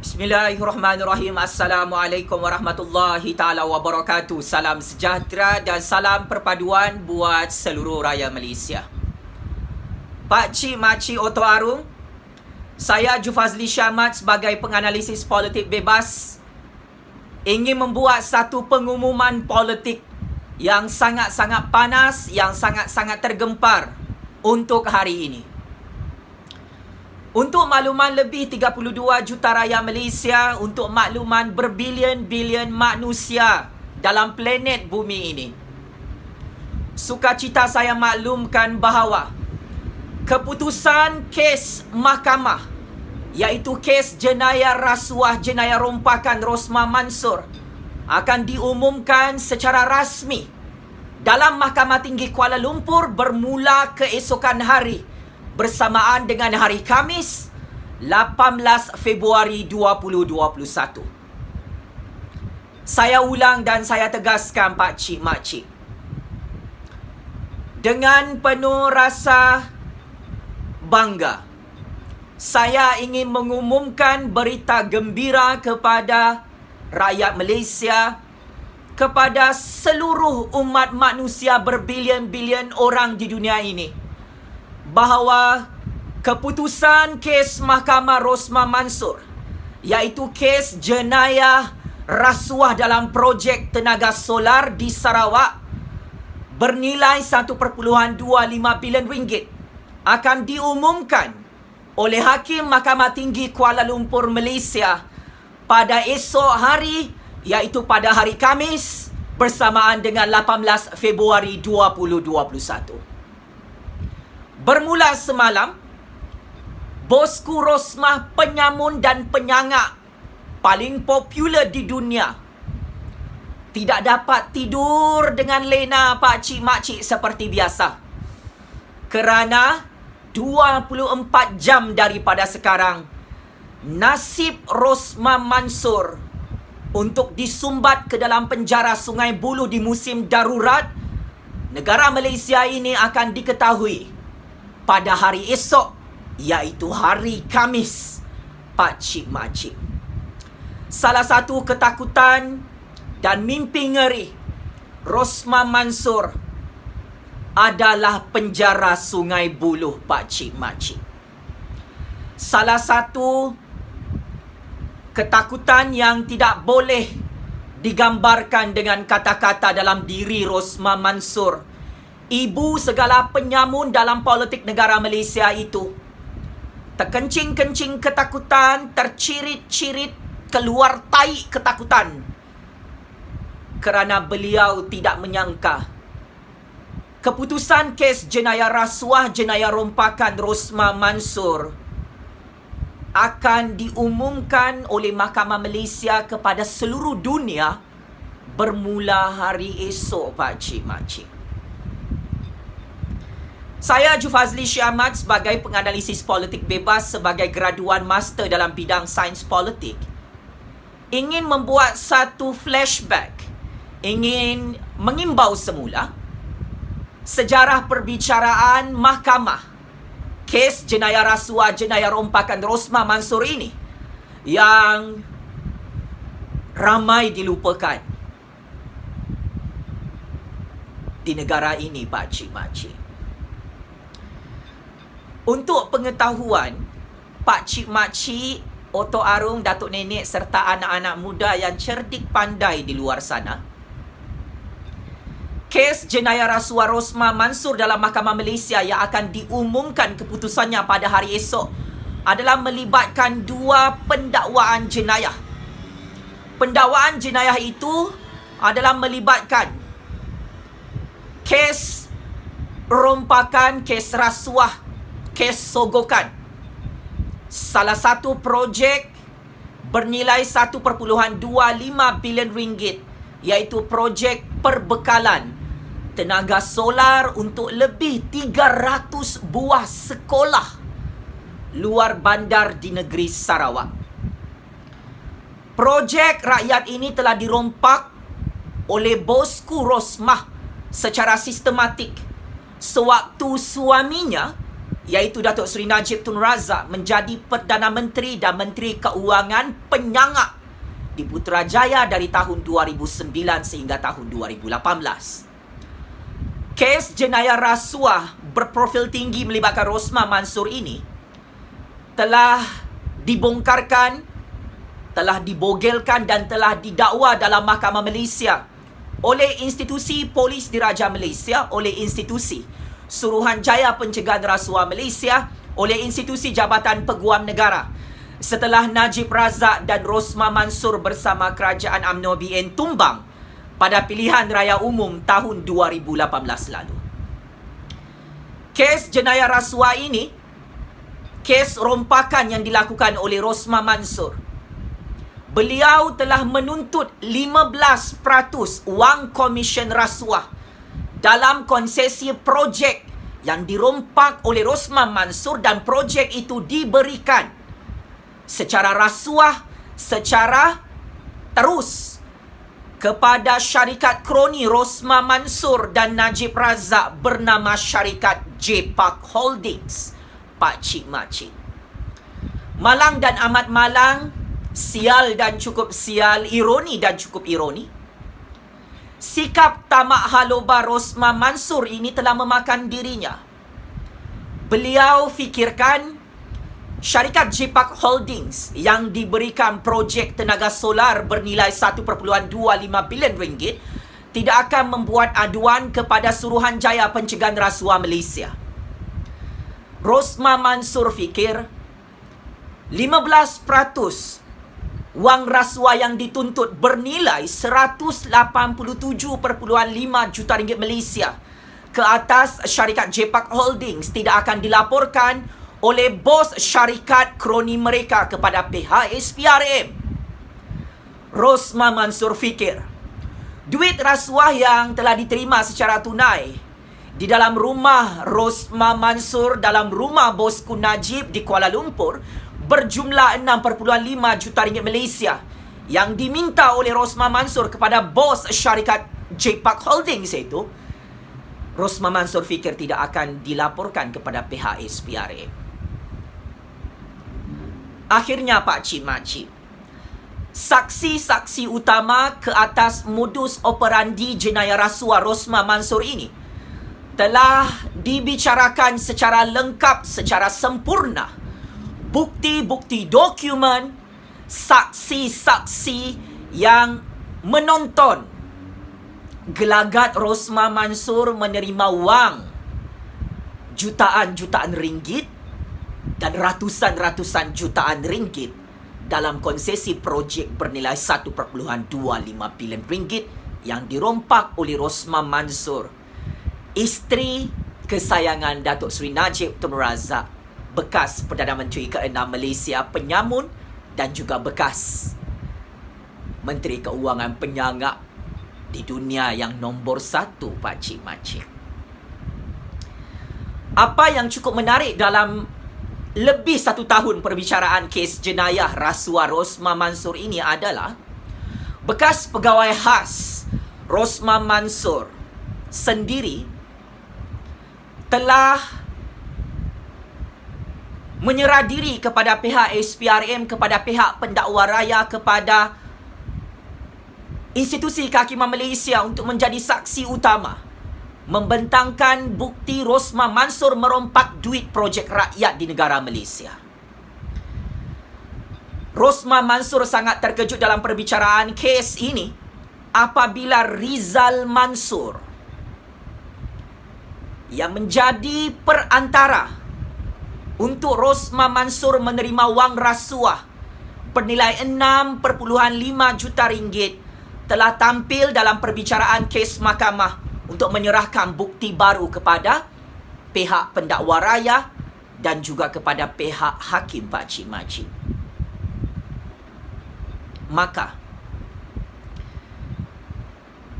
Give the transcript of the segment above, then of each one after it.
Bismillahirrahmanirrahim. Assalamualaikum warahmatullahi ta'ala wabarakatuh. Salam sejahtera dan salam perpaduan buat seluruh rakyat Malaysia. Pak Cik Makcik Oto Arung, saya Jufazli Syahmat sebagai penganalisis politik bebas ingin membuat satu pengumuman politik yang sangat-sangat panas, yang sangat-sangat tergempar untuk hari ini. Untuk makluman lebih 32 juta rakyat Malaysia, untuk makluman berbilion-bilion manusia dalam planet bumi ini, sukacita saya maklumkan bahawa keputusan kes mahkamah, iaitu kes jenayah rasuah, jenayah rompakan Rosmah Mansor, akan diumumkan secara rasmi dalam Mahkamah Tinggi Kuala Lumpur bermula keesokan hari bersamaan dengan hari Khamis 18 Februari 2021. Saya ulang dan saya tegaskan Pak Cik Makcik, dengan penuh rasa bangga, saya ingin mengumumkan berita gembira kepada rakyat Malaysia, kepada seluruh umat manusia berbilion-bilion orang di dunia ini, bahawa keputusan kes Mahkamah Rosmah Mansor, iaitu kes jenayah rasuah dalam projek tenaga solar di Sarawak bernilai 1.25 bilion ringgit, akan diumumkan oleh Hakim Mahkamah Tinggi Kuala Lumpur, Malaysia pada esok hari, iaitu pada hari Khamis bersamaan dengan 18 Februari 2021. Bermula semalam, bosku Rosmah, penyamun dan penyangak paling popular di dunia, tidak dapat tidur dengan lena Pak Cik Makcik seperti biasa, kerana 24 jam daripada sekarang, nasib Rosmah Mansor untuk disumbat ke dalam penjara Sungai Buloh di musim darurat negara Malaysia ini akan diketahui pada hari esok, iaitu hari Khamis, Pak Cik Makcik. Salah satu ketakutan dan mimpi ngeri Rosmah Mansor adalah penjara Sungai Buloh, Pak Cik Makcik. Salah satu ketakutan yang tidak boleh digambarkan dengan kata-kata dalam diri Rosmah Mansor, ibu segala penyamun dalam politik negara Malaysia itu, terkencing-kencing ketakutan, tercirit-cirit keluar tai ketakutan, kerana beliau tidak menyangka keputusan kes jenayah rasuah, jenayah rompakan Rosmah Mansor akan diumumkan oleh Mahkamah Malaysia kepada seluruh dunia bermula hari esok, Pak Cik Makcik. Saya Jufazli Syahmat sebagai penganalisis politik bebas, sebagai graduan master dalam bidang sains politik, ingin membuat satu flashback, ingin mengimbau semula sejarah perbicaraan mahkamah kes jenayah rasuah, jenayah rompakan Rosmah Mansor ini yang ramai dilupakan di negara ini, Pak Cik Makcik. Untuk pengetahuan Pak Cik Makcik Oto Arung, Datuk Nenek serta anak-anak muda yang cerdik pandai di luar sana, kes jenayah rasuah Rosmah Mansor dalam Mahkamah Malaysia yang akan diumumkan keputusannya pada hari esok adalah melibatkan dua pendakwaan jenayah. Pendakwaan jenayah itu adalah melibatkan kes rompakan, kes rasuah, kes sogokan salah satu projek bernilai 1.25 bilion ringgit, iaitu projek perbekalan tenaga solar untuk lebih 300 buah sekolah luar bandar di negeri Sarawak. Projek rakyat ini telah dirompak oleh bosku Rosmah secara sistematik sewaktu suaminya, iaitu Datuk Seri Najib Tun Razak menjadi Perdana Menteri dan Menteri Keuangan penyangak di Putrajaya dari tahun 2009 sehingga tahun 2018. Kes jenayah rasuah berprofil tinggi melibatkan Rosmah Mansor ini telah dibongkarkan, telah dibogelkan dan telah didakwa dalam Mahkamah Malaysia oleh institusi Polis Diraja Malaysia, oleh institusi Suruhanjaya Pencegahan Rasuah Malaysia, oleh institusi Jabatan Peguam Negara setelah Najib Razak dan Rosmah Mansor bersama Kerajaan UMNO BN tumbang pada pilihan raya umum tahun 2018 lalu. Kes jenayah rasuah ini, kes rompakan yang dilakukan oleh Rosmah Mansor. Beliau telah menuntut 15% wang komisen rasuah dalam konsesi projek yang dirompak oleh Rosmah Mansor, dan projek itu diberikan secara rasuah, secara terus kepada syarikat kroni Rosmah Mansor dan Najib Razak bernama syarikat J-Park Holdings. Pak Cik Makcik, malang dan amat malang, sial dan cukup sial, ironi dan cukup ironi. Sikap tamak haloba Rosmah Mansor ini telah memakan dirinya. Beliau fikirkan syarikat J-Park Holdings yang diberikan projek tenaga solar bernilai 1.25 bilion ringgit tidak akan membuat aduan kepada Suruhanjaya Pencegahan Rasuah Malaysia. Rosmah Mansor fikir 15% wang rasuah yang dituntut bernilai 187.5 juta ringgit Malaysia ke atas syarikat J-Park Holdings tidak akan dilaporkan oleh bos syarikat kroni mereka kepada pihak SPRM. Rosmah Mansor fikir duit rasuah yang telah diterima secara tunai di dalam rumah Rosmah Mansor, dalam rumah bosku Najib di Kuala Lumpur, berjumlah 6.5 juta ringgit Malaysia yang diminta oleh Rosmah Mansor kepada bos syarikat J-Park Holdings itu, Rosmah Mansor fikir tidak akan dilaporkan kepada pihak SPRM. Akhirnya Pak Cik Makcik, saksi-saksi utama ke atas modus operandi jenayah rasuah Rosmah Mansor ini telah dibicarakan secara lengkap, secara sempurna. Bukti-bukti dokumen, saksi-saksi yang menonton gelagat Rosmah Mansor menerima wang jutaan-jutaan ringgit dan ratusan-ratusan jutaan ringgit dalam konsesi projek bernilai 1.25 bilion ringgit yang dirompak oleh Rosmah Mansor, isteri kesayangan Datuk Seri Najib Tun Razak, bekas Perdana Menteri ke-6 Malaysia penyamun dan juga bekas Menteri Keuangan penyangak di dunia yang nombor 1, Pak Cik Makcik. Apa yang cukup menarik dalam lebih 1 tahun perbicaraan kes jenayah rasuah Rosmah Mansor ini adalah bekas pegawai khas Rosmah Mansor sendiri telah menyerah diri kepada pihak SPRM, kepada pihak pendakwa raya, kepada institusi kehakiman Malaysia untuk menjadi saksi utama membentangkan bukti Rosmah Mansor merompak duit projek rakyat di negara Malaysia. Rosmah Mansor sangat terkejut dalam perbicaraan kes ini apabila Rizal Mansor yang menjadi perantara untuk Rosmah Mansor menerima wang rasuah bernilai 6.5 juta ringgit telah tampil dalam perbicaraan kes mahkamah untuk menyerahkan bukti baru kepada pihak pendakwa raya dan juga kepada pihak hakim, Pak Cik Makcik. Maka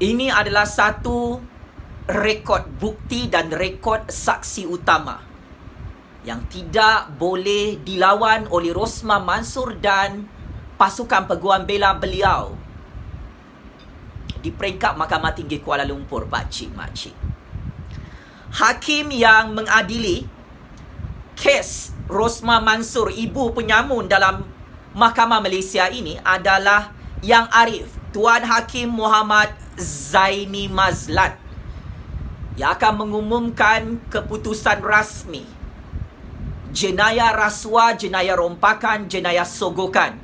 ini adalah satu rekod bukti dan rekod saksi utama yang tidak boleh dilawan oleh Rosmah Mansor dan pasukan peguam bela beliau di peringkat Mahkamah Tinggi Kuala Lumpur, Pak Cik Makcik. Hakim yang mengadili kes Rosmah Mansur, ibu penyamun dalam Mahkamah Malaysia ini adalah Yang Arif, Tuan Hakim Muhammad Zaini Mazlan, yang akan mengumumkan keputusan rasmi jenayah rasuah, jenayah rompakan, jenayah sogokan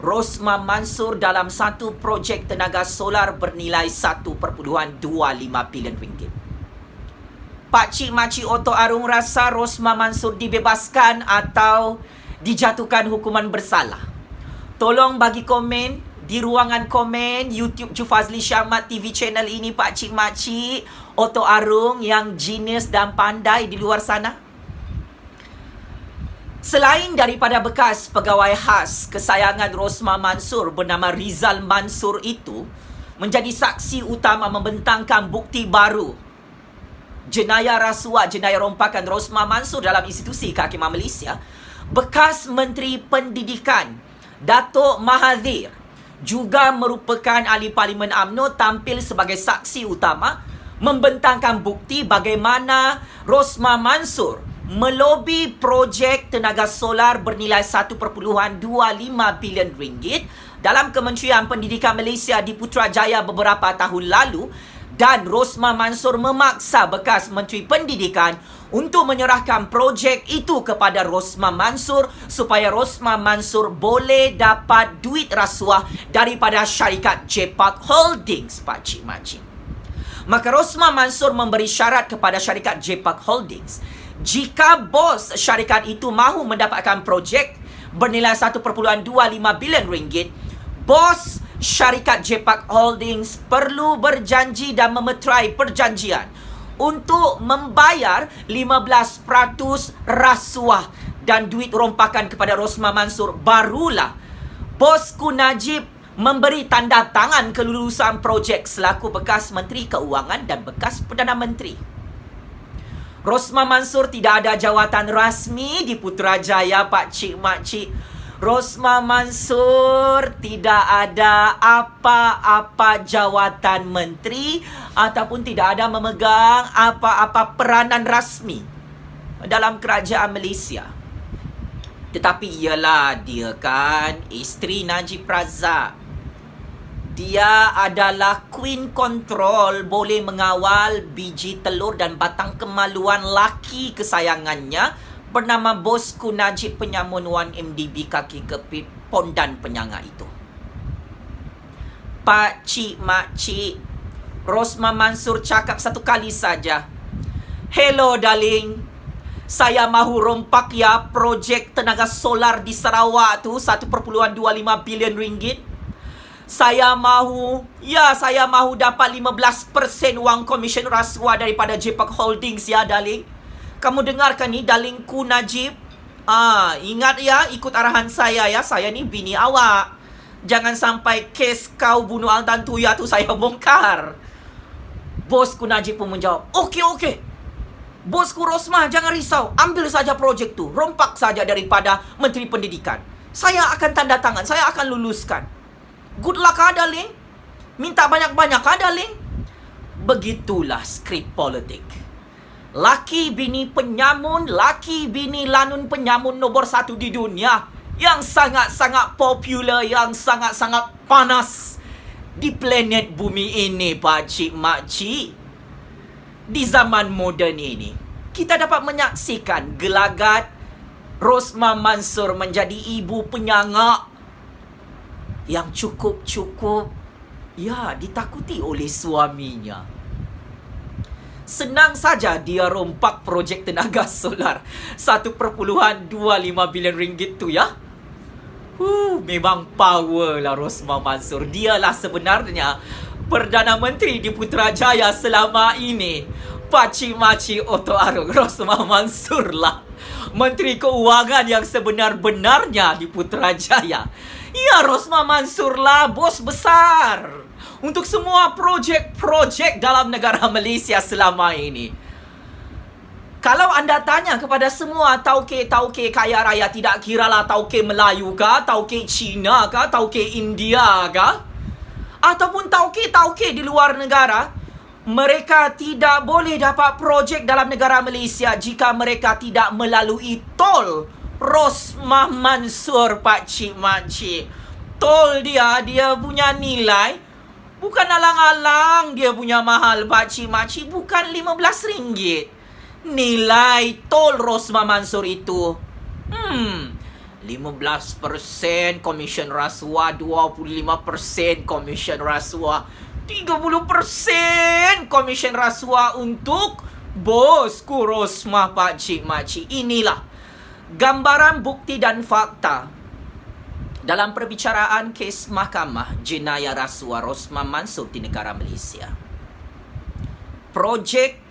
Rosmah Mansur dalam satu projek tenaga solar bernilai 1.25 bilion ringgit. Pakcik Makcik Oto Arung rasa Rosmah Mansur dibebaskan atau dijatuhkan hukuman bersalah? Tolong bagi komen di ruangan komen YouTube Jufazli Syahmat TV channel ini, Pakcik Makcik Oto Arung yang genius dan pandai di luar sana. Selain daripada bekas pegawai khas kesayangan Rosmah Mansur bernama Rizal Mansur itu menjadi saksi utama membentangkan bukti baru jenayah rasuah, jenayah rompakan Rosmah Mansur dalam institusi kehakiman Malaysia, bekas Menteri Pendidikan Datuk Mahathir juga merupakan ahli Parlimen UMNO tampil sebagai saksi utama membentangkan bukti bagaimana Rosmah Mansur melobi projek tenaga solar bernilai 1.25 bilion ringgit dalam Kementerian Pendidikan Malaysia di Putrajaya beberapa tahun lalu, dan Rosmah Mansur memaksa bekas Menteri Pendidikan untuk menyerahkan projek itu kepada Rosmah Mansur supaya Rosmah Mansur boleh dapat duit rasuah daripada syarikat J-Park Holdings, Pakcik Makcik. Maka Rosmah Mansur memberi syarat kepada syarikat J-Park Holdings, jika bos syarikat itu mahu mendapatkan projek bernilai 1.25 bilion ringgit, bos syarikat J-Park Holdings perlu berjanji dan memeterai perjanjian untuk membayar 15% rasuah dan duit rompakan kepada Rosmah Mansur. Barulah bosku Najib memberi tanda tangan kelulusan projek selaku bekas Menteri Keuangan dan bekas Perdana Menteri. Rosmah Mansur tidak ada jawatan rasmi di Putrajaya, Pakcik Makcik. Rosmah Mansur tidak ada apa-apa jawatan menteri ataupun tidak ada memegang apa-apa peranan rasmi dalam kerajaan Malaysia. Tetapi ialah dia kan isteri Najib Razak. Dia adalah queen control, boleh mengawal biji telur dan batang kemaluan laki kesayangannya bernama bosku Najib penyamun 1MDB kaki kepit pondan penyangga itu. Pakcik Makcik, Rosmah Mansur cakap satu kali saja, "Hello darling, saya mahu rompak ya projek tenaga solar di Sarawak tu 1.25 bilion ringgit. Saya mahu dapat 15% wang komisen rasuah daripada J-Park Holdings ya darling. Kamu dengarkan ni darlingku Najib. Ingat ya, ikut arahan saya ya. Saya ni bini awak. Jangan sampai kes kau bunuh Altan Tuya tu saya bongkar." Bosku Najib pun menjawab, Okey. Bosku Rosmah, jangan risau. Ambil saja projek tu. Rompak saja daripada Menteri Pendidikan. Saya akan tanda tangan. Saya akan luluskan. Good luck darling. Minta banyak-banyak darling. Begitulah skrip politik. Laki bini penyamun, laki bini lanun penyamun nombor 1 di dunia, yang sangat-sangat popular, yang sangat-sangat panas di planet bumi ini, Pakcik Makcik. Di zaman moden ini, kita dapat menyaksikan gelagat Rosmah Mansur menjadi ibu penyangga yang cukup ditakuti oleh suaminya. Senang saja dia rompak projek tenaga solar 1.25 bilion ringgit tu ya. Memang power lah Rosmah Mansur. Dialah sebenarnya Perdana Menteri di Putrajaya selama ini. Pakcik Makcik Oto Arung, Rosmah Mansur lah Menteri Keuangan yang sebenar-benarnya di Putrajaya. Ya, Rosmah Mansur lah bos besar untuk semua projek-projek dalam negara Malaysia selama ini. Kalau anda tanya kepada semua tauke-tauke kaya raya, tidak kiralah tauke Melayu kah, tauke Cina kah, tauke India kah, ataupun tauke-tauke di luar negara, Mereka tidak boleh dapat projek dalam negara Malaysia jika mereka tidak melalui tol Rosmah Mansur, pakcik makcik. Tol dia punya nilai bukan alang-alang dia punya mahal, pakcik makcik. Bukan RM15. Nilai tol Rosmah Mansur itu 15% komisen rasuah, 25% komisen rasuah, 30% komisen rasuah untuk bosku Rosmah, pakcik makcik. Inilah gambaran bukti dan fakta dalam perbicaraan kes Mahkamah Jenayah Rasuah Rosmah Mansur di negara Malaysia. Projek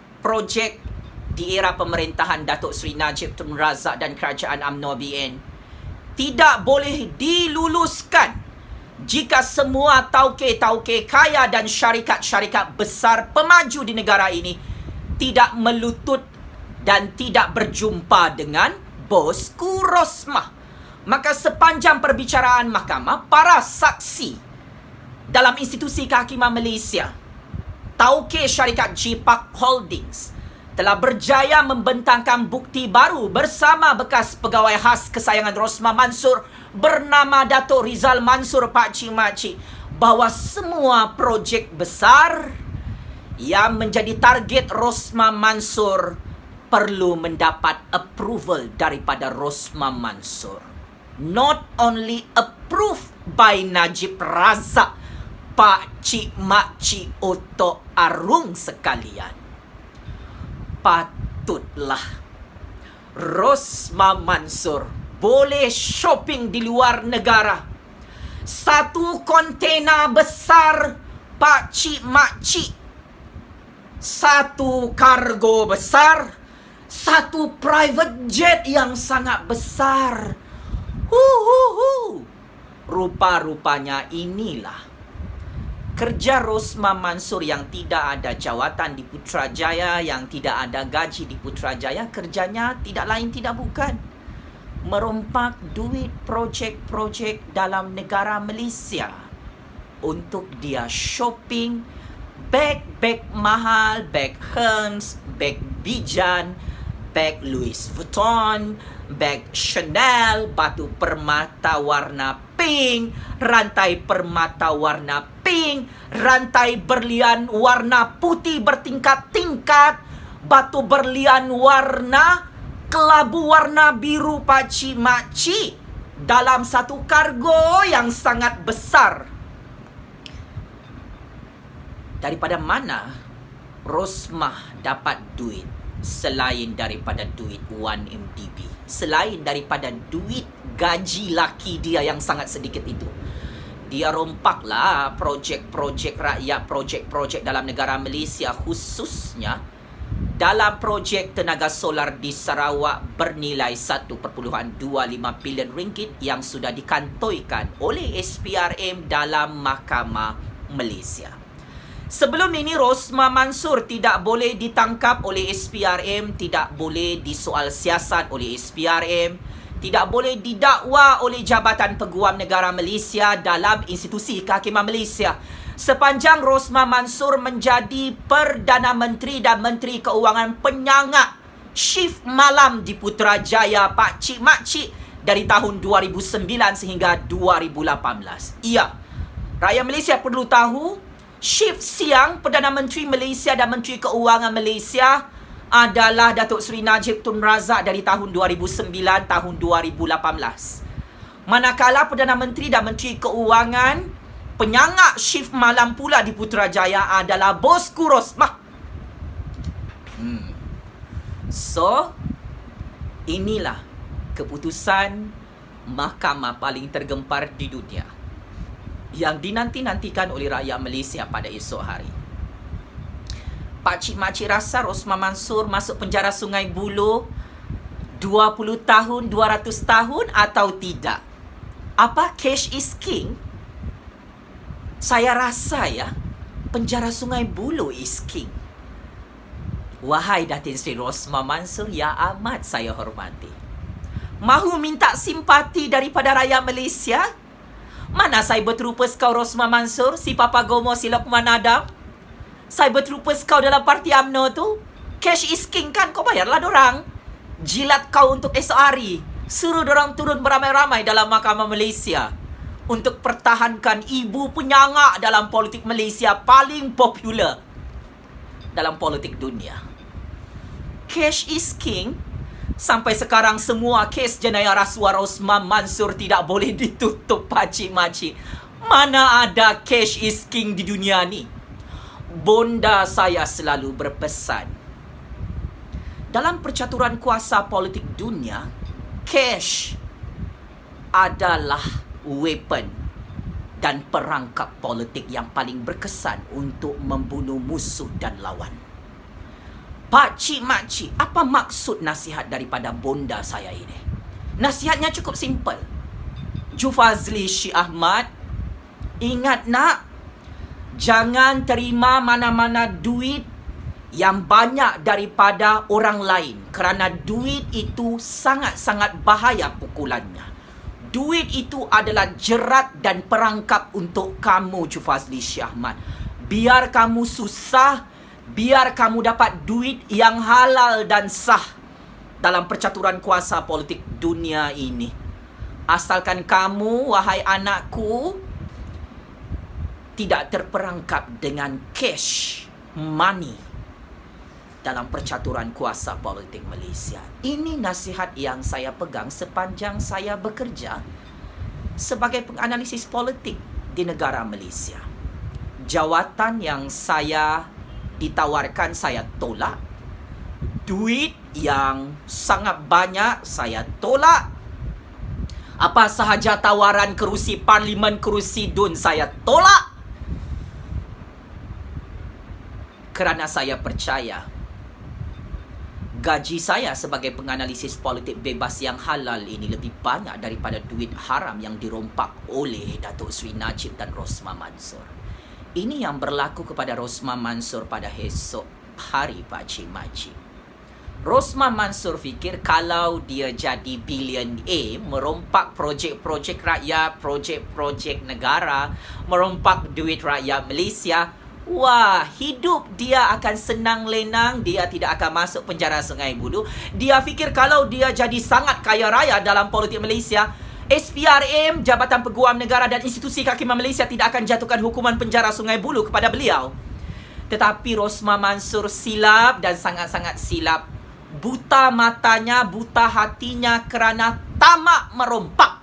di era pemerintahan Datuk Seri Najib Tun Razak dan Kerajaan UMNO BN tidak boleh diluluskan jika semua tauke-tauke kaya dan syarikat-syarikat besar pemaju di negara ini tidak melutut dan tidak berjumpa dengan bosku Rosmah. Maka sepanjang perbicaraan mahkamah, para saksi dalam institusi kehakiman Malaysia, tauke syarikat G-Park Holdings, telah berjaya membentangkan bukti baru bersama bekas pegawai khas kesayangan Rosmah Mansur bernama Datuk Rizal Mansur, pakcik makcik, bahawa semua projek besar yang menjadi target Rosmah Mansur perlu mendapat approval daripada Rosmah Mansur. Not only approved by Najib Razak, pakcik makcik otok arung sekalian. Patutlah Rosmah Mansur boleh shopping di luar negara. Satu kontena besar, pakcik makcik. Satu kargo besar. Satu private jet yang sangat besar. Rupa-rupanya inilah kerja Rosmah Mansur yang tidak ada jawatan di Putrajaya, yang tidak ada gaji di Putrajaya. Kerjanya tidak lain tidak bukan merompak duit projek-projek dalam negara Malaysia untuk dia shopping beg-beg mahal, beg Hermes, beg Bijan, beg Louis Vuitton, beg Chanel, batu permata warna pink, rantai permata warna pink, rantai berlian warna putih bertingkat-tingkat, batu berlian warna kelabu warna biru, pakcik makcik, dalam satu kargo yang sangat besar. Daripada mana Rosmah dapat duit selain daripada duit 1MDB, selain daripada duit gaji laki dia yang sangat sedikit itu? Dia rompaklah projek-projek rakyat, projek-projek dalam negara Malaysia, khususnya dalam projek tenaga solar di Sarawak bernilai 1.25 bilion ringgit yang sudah dikantoikan oleh SPRM dalam Mahkamah Malaysia. Sebelum ini Rosmah Mansur tidak boleh ditangkap oleh SPRM, tidak boleh disoal siasat oleh SPRM, tidak boleh didakwa oleh Jabatan Peguam Negara Malaysia dalam institusi kehakiman Malaysia. Sepanjang Rosmah Mansur menjadi Perdana Menteri dan Menteri Keuangan penyangak shift malam di Putrajaya, pakcik makcik, dari tahun 2009 sehingga 2018. Ya, rakyat Malaysia perlu tahu, shift siang Perdana Menteri Malaysia dan Menteri Keuangan Malaysia adalah Datuk Seri Najib Tun Razak dari tahun 2009 tahun 2018. Manakala Perdana Menteri dan Menteri Keuangan penyangak shift malam pula di Putrajaya adalah bosku Rosmah. So, inilah keputusan mahkamah paling tergempar di dunia yang dinanti-nantikan oleh rakyat Malaysia pada esok hari. Pakcik makcik rasa Rosmah Mansur masuk penjara Sungai Buloh 20 tahun, 200 tahun atau tidak? Apa cash is king? Saya rasa ya, penjara Sungai Buloh is king. Wahai Datin Seri Rosmah Mansur, ya amat saya hormati. Mahu minta simpati daripada rakyat Malaysia? Mana saya berterupa sekau Rosmah Mansur, si Papa Gomo, si Lokman Adam? Cyber troopers kau dalam parti UMNO tu, cash is king kan, kau bayarlah dorang. Jilat kau untuk esok hari. Suruh dorang turun beramai-ramai dalam Mahkamah Malaysia untuk pertahankan ibu penyangak dalam politik Malaysia paling popular dalam politik dunia. Cash is king. Sampai sekarang semua kes jenayah rasuah Rosmah Mansor tidak boleh ditutup, pakcik-makcik. Mana ada cash is king di dunia ni? Bonda saya selalu berpesan, dalam percaturan kuasa politik dunia, cash adalah weapon dan perangkap politik yang paling berkesan untuk membunuh musuh dan lawan. Pakcik-makcik, apa maksud nasihat daripada bonda saya ini? Nasihatnya cukup simple. Jufazli Syih Ahmad, ingat nak, jangan terima mana-mana duit yang banyak daripada orang lain, kerana duit itu sangat-sangat bahaya pukulannya. Duit itu adalah jerat dan perangkap untuk kamu, Jufazli Syih Ahmad. Biar kamu susah, biar kamu dapat duit yang halal dan sah dalam percaturan kuasa politik dunia ini. Asalkan kamu, wahai anakku, tidak terperangkap dengan cash, money dalam percaturan kuasa politik Malaysia. Ini nasihat yang saya pegang sepanjang saya bekerja sebagai penganalisis politik di negara Malaysia. Jawatan yang saya ditawarkan saya tolak. Duit yang sangat banyak saya tolak. Apa sahaja tawaran kerusi parlimen, kerusi DUN saya tolak. Kerana saya percaya gaji saya sebagai penganalisis politik bebas yang halal ini lebih banyak daripada duit haram yang dirompak oleh Datuk Seri Najib dan Rosmah Mansor. Ini yang berlaku kepada Rosmah Mansor pada esok hari, pakcik-makcik. Rosmah Mansor fikir kalau dia jadi billionaire, merompak projek-projek rakyat, projek-projek negara, merompak duit rakyat Malaysia, wah, hidup dia akan senang lenang, dia tidak akan masuk penjara Sungai Buloh. Dia fikir kalau dia jadi sangat kaya raya dalam politik Malaysia, SPRM, Jabatan Peguam Negara dan Institusi Kehakiman Malaysia tidak akan jatuhkan hukuman penjara Sungai Buloh kepada beliau. Tetapi Rosmah Mansor silap dan sangat-sangat silap. Buta matanya, buta hatinya kerana tamak merompak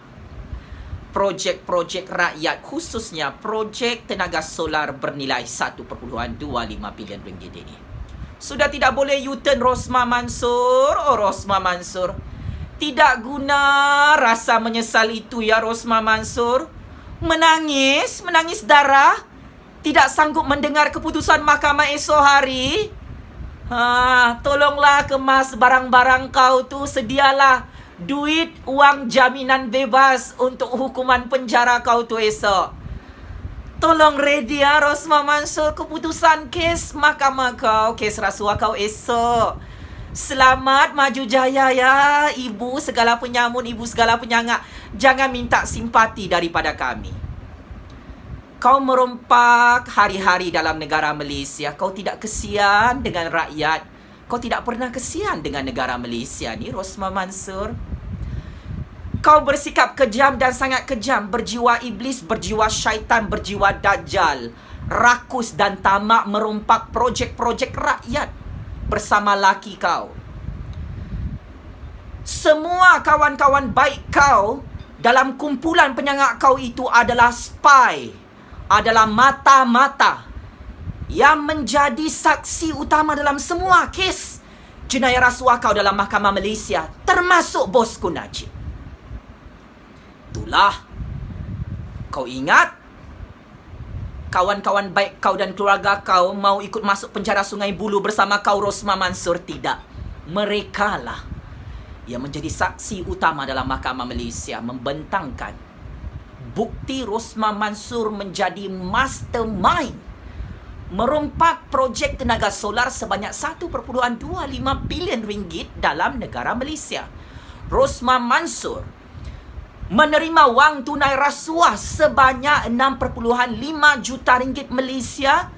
projek-projek rakyat, khususnya projek tenaga solar bernilai 1.25 bilion ringgit ini. Sudah tidak boleh U-turn Rosmah Mansor. Oh, Rosmah Mansor, tidak guna rasa menyesal itu ya Rosmah Mansor. Menangis darah, tidak sanggup mendengar keputusan mahkamah esok hari. Tolonglah kemas barang-barang kau tu, sedialah duit, wang jaminan bebas untuk hukuman penjara kau tu esok. Tolong ready ya Rosmah Mansor keputusan kes mahkamah kau, kes rasuah kau esok. Selamat, maju jaya ya ibu segala penyamun, ibu segala penyangak. Jangan minta simpati daripada kami. Kau merompak hari-hari dalam negara Malaysia. Kau tidak kesian dengan rakyat. Kau tidak pernah kesian dengan negara Malaysia ni, Rosmah Mansor. Kau bersikap kejam dan sangat kejam, berjiwa iblis, berjiwa syaitan, berjiwa dajjal, rakus dan tamak merompak projek-projek rakyat bersama laki kau. Semua kawan-kawan baik kau dalam kumpulan penyangak kau itu adalah spy, adalah mata-mata yang menjadi saksi utama dalam semua kes jenayah rasuah kau dalam Mahkamah Malaysia, termasuk bosku Najib. Itulah, kau ingat, kawan-kawan baik kau dan keluarga kau mau ikut masuk penjara Sungai Buloh bersama kau Rosmah Mansor? Tidak. Mereka lah yang menjadi saksi utama dalam Mahkamah Malaysia, membentangkan bukti Rosmah Mansor menjadi mastermind merompak projek tenaga solar sebanyak 1.25 bilion ringgit dalam negara Malaysia. Rosmah Mansor menerima wang tunai rasuah sebanyak 6.5 juta ringgit Malaysia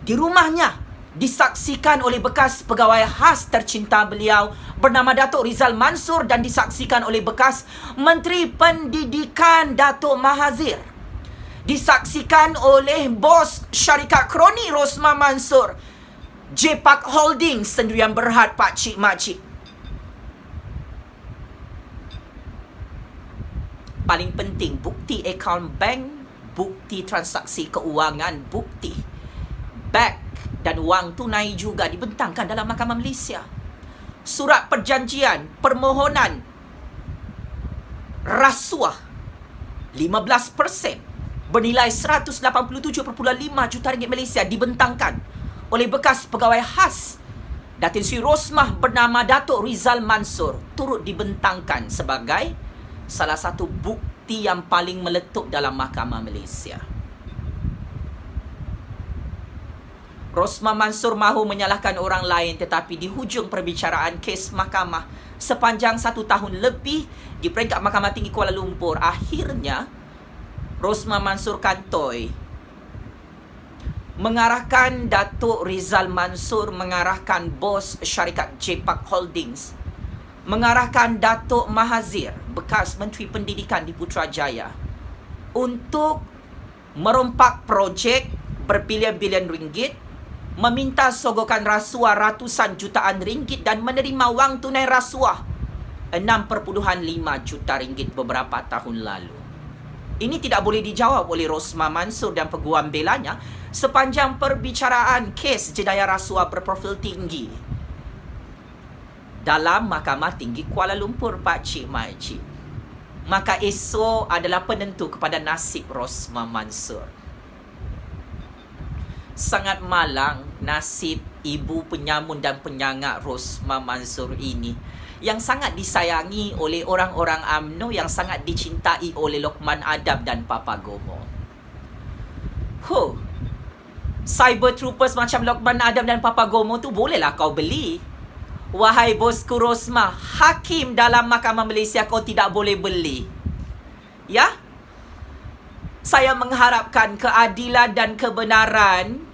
Di rumahnya disaksikan oleh bekas pegawai khas tercinta beliau bernama Datuk Rizal Mansor dan disaksikan oleh bekas Menteri Pendidikan Datuk Mahathir. Disaksikan oleh bos syarikat kroni Rosmah Mansor, J-Park Holdings, Sendirian Berhad Pak Cik Makcik. Paling penting, bukti akaun bank, bukti transaksi keuangan, bukti beg dan wang tunai juga dibentangkan dalam Mahkamah Malaysia. Surat perjanjian permohonan rasuah 15% bernilai 187.5 juta ringgit Malaysia dibentangkan oleh bekas pegawai khas Datin Sri Rosmah bernama Datuk Rizal Mansor, turut dibentangkan sebagai salah satu bukti yang paling meletup dalam Mahkamah Malaysia. Rosmah Mansor mahu menyalahkan orang lain, tetapi di hujung perbicaraan kes mahkamah sepanjang 1 tahun lebih di peringkat Mahkamah Tinggi Kuala Lumpur, akhirnya Rosmah Mansor kantoi mengarahkan Datuk Rizal Mansor, mengarahkan bos syarikat J-Park Holdings, mengarahkan Datuk Mahathir, bekas Menteri Pendidikan di Putrajaya, untuk merompak projek berbilion-bilion ringgit, meminta sogokan rasuah ratusan jutaan ringgit dan menerima wang tunai rasuah 6.5 juta ringgit beberapa tahun lalu. Ini tidak boleh dijawab oleh Rosmah Mansor dan peguam belanya sepanjang perbicaraan kes jenayah rasuah berprofil tinggi dalam Mahkamah Tinggi Kuala Lumpur, Pak Cik Makcik. Maka esok adalah penentu kepada nasib Rosmah Mansor. Sangat malang nasib ibu penyamun dan penyangga Rosmah Mansor ini, yang sangat disayangi oleh orang-orang UMNO, yang sangat dicintai oleh Lokman Adam dan Papa Gomo. Cyber troopers macam Lokman Adam dan Papa Gomo tu bolehlah kau beli. Wahai bosku Rosmah, hakim dalam Mahkamah Malaysia kau tidak boleh beli. Ya? Saya mengharapkan keadilan dan kebenaran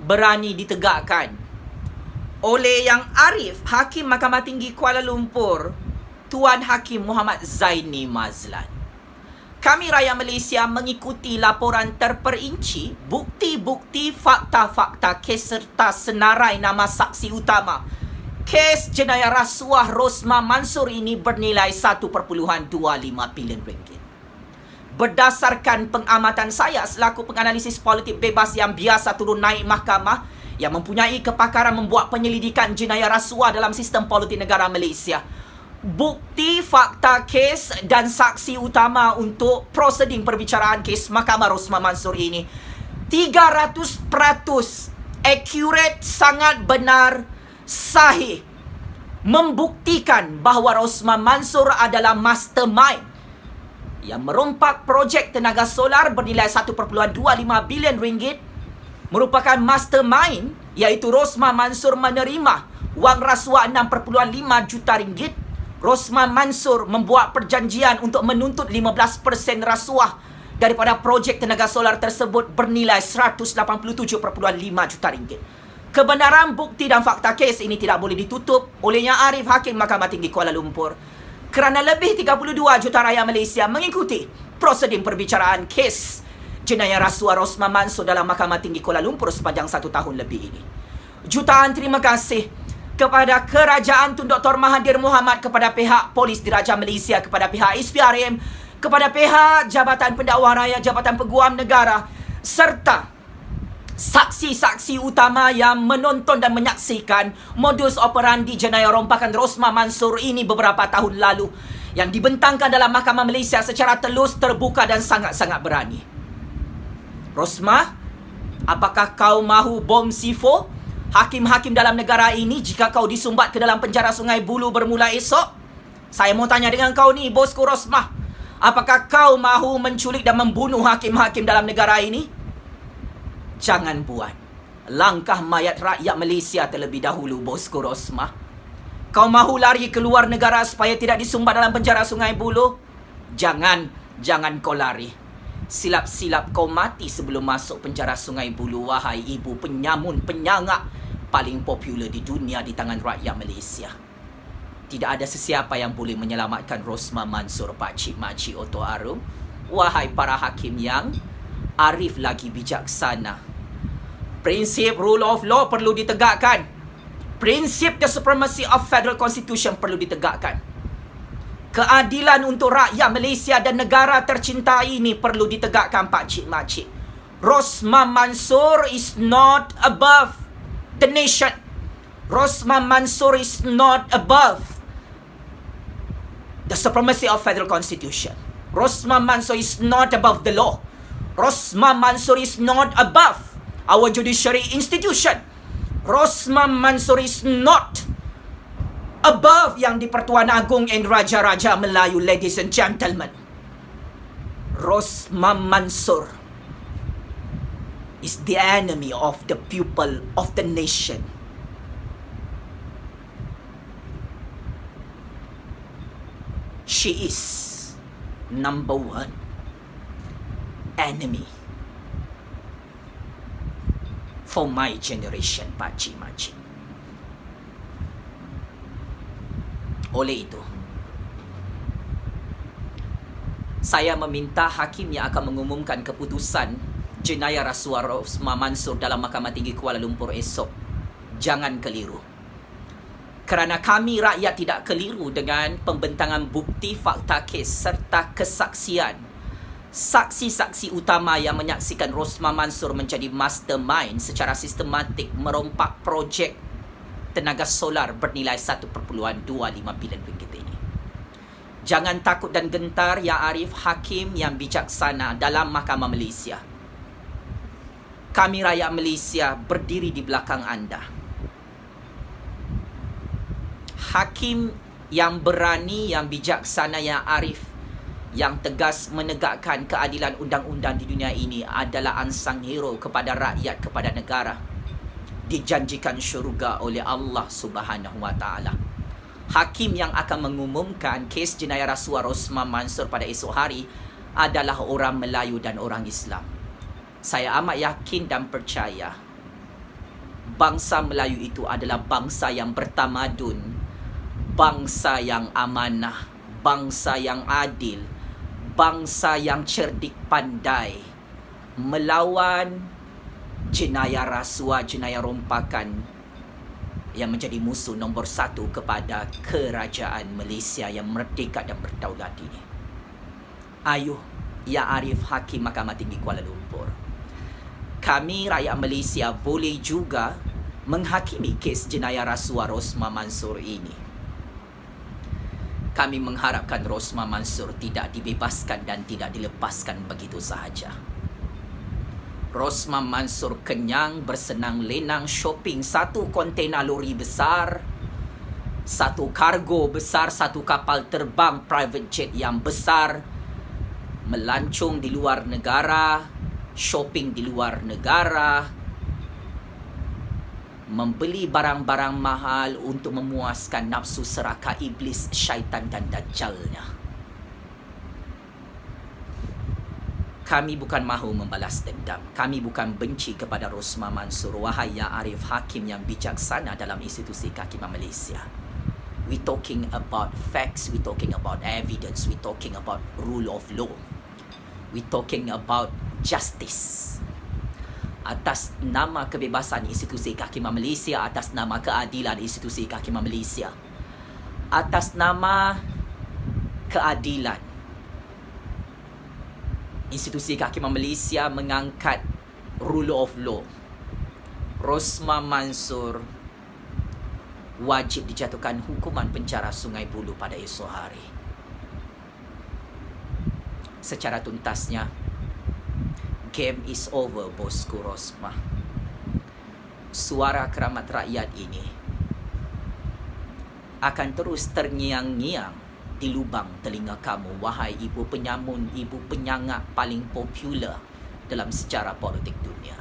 berani ditegakkan oleh Yang Arif, Hakim Mahkamah Tinggi Kuala Lumpur, Tuan Hakim Muhammad Zaini Mazlan. Kami rakyat Malaysia mengikuti laporan terperinci, bukti-bukti, fakta-fakta kes serta senarai nama saksi utama kes jenayah rasuah Rosmah Mansor ini bernilai 1.25 bilion ringgit. Berdasarkan pengamatan saya selaku penganalisis politik bebas yang biasa turun naik mahkamah, yang mempunyai kepakaran membuat penyelidikan jenayah rasuah dalam sistem politik negara Malaysia, bukti, fakta kes dan saksi utama untuk proseding perbicaraan kes Mahkamah Rosmah Mansor ini 300% accurate, sangat benar, sahih, membuktikan bahawa Rosmah Mansor adalah mastermind yang merompak projek tenaga solar bernilai 1.25 bilion ringgit. Merupakan mastermind, iaitu Rosmah Mansor menerima wang rasuah 6.5 juta ringgit. Rosmah Mansor membuat perjanjian untuk menuntut 15% rasuah daripada projek tenaga solar tersebut bernilai 187.5 juta ringgit. Kebenaran bukti dan fakta kes ini tidak boleh ditutup oleh Yang Arif, Hakim Mahkamah Tinggi Kuala Lumpur, kerana lebih 32 juta rakyat Malaysia mengikuti proseding perbicaraan kes jenayah rasuah Rosmah Mansor dalam Mahkamah Tinggi Kuala Lumpur sepanjang 1 tahun lebih ini. Jutaan terima kasih kepada Kerajaan Tun Dr. Mahathir Mohamad, kepada pihak Polis Diraja Malaysia, kepada pihak SPRM, kepada pihak Jabatan Pendakwa Raya, Jabatan Peguam Negara, serta saksi-saksi utama yang menonton dan menyaksikan modus operandi jenayah rompakan Rosmah Mansor ini beberapa tahun lalu, yang dibentangkan dalam Mahkamah Malaysia secara telus, terbuka dan sangat-sangat berani. Rosmah, apakah kau mahu bom C4 hakim-hakim dalam negara ini jika kau disumbat ke dalam penjara Sungai Buloh bermula esok? Saya mau tanya dengan kau ni, bosku Rosmah, apakah kau mahu menculik dan membunuh hakim-hakim dalam negara ini? Jangan buat langkah mayat rakyat Malaysia terlebih dahulu, bosku Rosmah. Kau mahu lari keluar negara supaya tidak disumbat dalam penjara Sungai Buloh? Jangan kau lari. Silap-silap kau mati sebelum masuk penjara Sungai Buloh, wahai ibu penyamun penyangak paling popular di dunia di tangan rakyat Malaysia. Tidak ada sesiapa yang boleh menyelamatkan Rosmah Mansor, Pakcik Makcik Otto Arum. Wahai para hakim yang arif lagi bijaksana, prinsip rule of law perlu ditegakkan. Prinsip the supremacy of federal constitution perlu ditegakkan. Keadilan untuk rakyat Malaysia dan negara tercinta ini perlu ditegakkan, Pakcik Makcik. Rosmah Mansor is not above the nation. Rosmah Mansor is not above the supremacy of federal constitution. Rosmah Mansor is not above the law. Rosmah Mansor is not above our judiciary institution. Rosmah Mansor is not above yang di-Pertuan Agong and Raja-Raja Melayu, ladies and gentlemen. Rosmah Mansor is the enemy of the people of the nation. She is number one enemy for my generation, Pakcik Makcik. Oleh itu, saya meminta hakim yang akan mengumumkan keputusan jenayah rasuah Rosmah Mansor dalam Mahkamah Tinggi Kuala Lumpur esok, jangan keliru. Kerana kami rakyat tidak keliru dengan pembentangan bukti fakta kes serta kesaksian saksi-saksi utama yang menyaksikan Rosmah Mansor menjadi mastermind secara sistematik merompak projek tenaga solar bernilai 1.25 bilion ringgit ini. Jangan takut dan gentar, ya arif hakim yang bijaksana dalam Mahkamah Malaysia. Kami rakyat Malaysia berdiri di belakang anda. Hakim yang berani, yang bijaksana, yang arif, yang tegas menegakkan keadilan undang-undang di dunia ini adalah unsung hero kepada rakyat, kepada negara. Dijanjikan syurga oleh Allah Subhanahu Wa Taala. Hakim yang akan mengumumkan kes jenayah rasuah Rosmah Mansor pada esok hari adalah orang Melayu dan orang Islam. Saya amat yakin dan percaya bangsa Melayu itu adalah bangsa yang bertamadun, bangsa yang amanah, bangsa yang adil, bangsa yang cerdik pandai melawan jenayah rasuah, jenayah rompakan yang menjadi musuh nombor satu kepada kerajaan Malaysia yang merdeka dan berdaulat ini. Ayuh, ya arif hakim Mahkamah Tinggi Kuala Lumpur, kami rakyat Malaysia boleh juga menghakimi kes jenayah rasuah Rosmah Mansor ini. Kami mengharapkan Rosmah Mansor tidak dibebaskan dan tidak dilepaskan begitu sahaja. Rosmah Mansor kenyang bersenang lenang shopping satu kontena lori besar, satu kargo besar, satu kapal terbang private jet yang besar, melancong di luar negara, shopping di luar negara, membeli barang-barang mahal untuk memuaskan nafsu serakah iblis, syaitan dan dajjalnya. Kami bukan mahu membalas dendam. Kami bukan benci kepada Rosmah Mansor. Wahai ya arif hakim yang bijaksana dalam institusi kehakiman Malaysia. We talking about facts, we talking about evidence, we talking about rule of law. We talking about justice. Atas nama kebebasan institusi kehakiman Malaysia, atas nama keadilan institusi kehakiman Malaysia, atas nama keadilan institusi kehakiman Malaysia mengangkat rule of law, Rosmah Mansor wajib dijatuhkan hukuman penjara Sungai Buloh pada esok hari. Secara tuntasnya, game is over, bosku Rosmah. Suara keramat rakyat ini akan terus terngiang-ngiang di lubang telinga kamu, wahai ibu penyamun, ibu penyangak paling popular dalam sejarah politik dunia.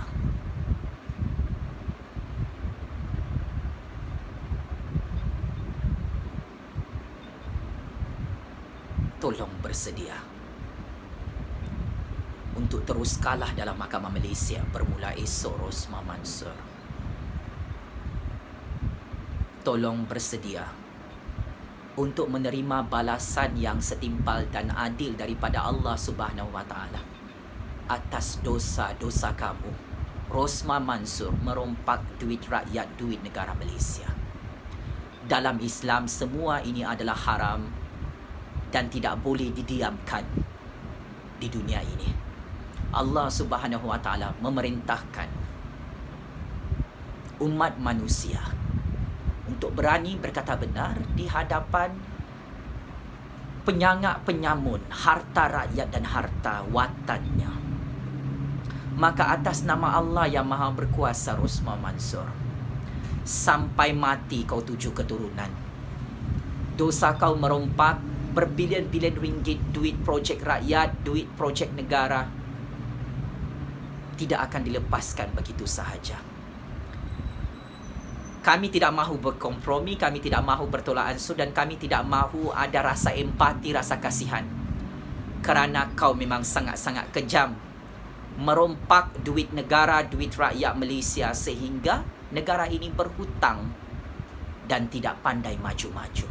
Tolong bersedia untuk terus kalah dalam Mahkamah Malaysia bermula esok, Rosmah Mansor. Tolong bersedia untuk menerima balasan yang setimpal dan adil daripada Allah Subhanahu Wa Taala atas dosa-dosa kamu. Rosmah Mansor merompak duit rakyat, duit negara Malaysia. Dalam Islam, semua ini adalah haram dan tidak boleh didiamkan di dunia ini. Allah Subhanahu Wa Taala memerintahkan umat manusia untuk berani berkata benar di hadapan penyangak penyamun harta rakyat dan harta watannya. Maka atas nama Allah yang Maha Berkuasa, Rosmah Mansor, sampai mati kau 7 keturunan. Dosa kau merompak berbilion-bilion ringgit duit projek rakyat, duit projek negara, tidak akan dilepaskan begitu sahaja. Kami tidak mahu berkompromi, kami tidak mahu bertolak ansur, dan kami tidak mahu ada rasa empati, rasa kasihan. Kerana kau memang sangat-sangat kejam merompak duit negara, duit rakyat Malaysia, sehingga negara ini berhutang dan tidak pandai maju-maju.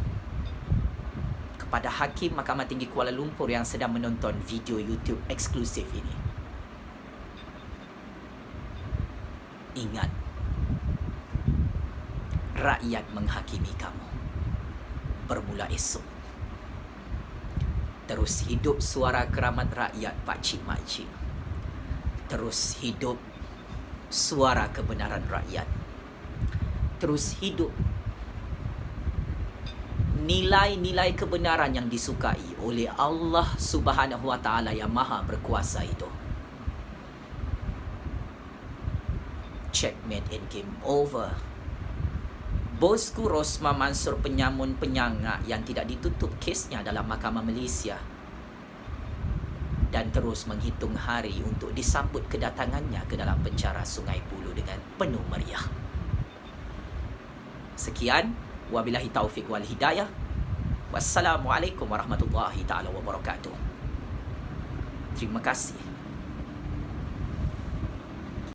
Kepada Hakim Mahkamah Tinggi Kuala Lumpur yang sedang menonton video YouTube eksklusif ini, ingat, rakyat menghakimi kamu bermula esok. Terus hidup suara keramat rakyat, pakcik makcik. Terus hidup suara kebenaran rakyat. Terus hidup nilai-nilai kebenaran yang disukai oleh Allah Subhanahu Wa Taala yang Maha Berkuasa itu. Checkmate and game over. Bosku Rosmah Mansor, penyamun penyangak yang tidak ditutup kesnya dalam Mahkamah Malaysia, dan terus menghitung hari untuk disambut kedatangannya ke dalam penjara Sungai Buloh dengan penuh meriah. Sekian, wabillahi taufik wal hidayah. Wassalamualaikum warahmatullahi taala wabarakatuh. Terima kasih.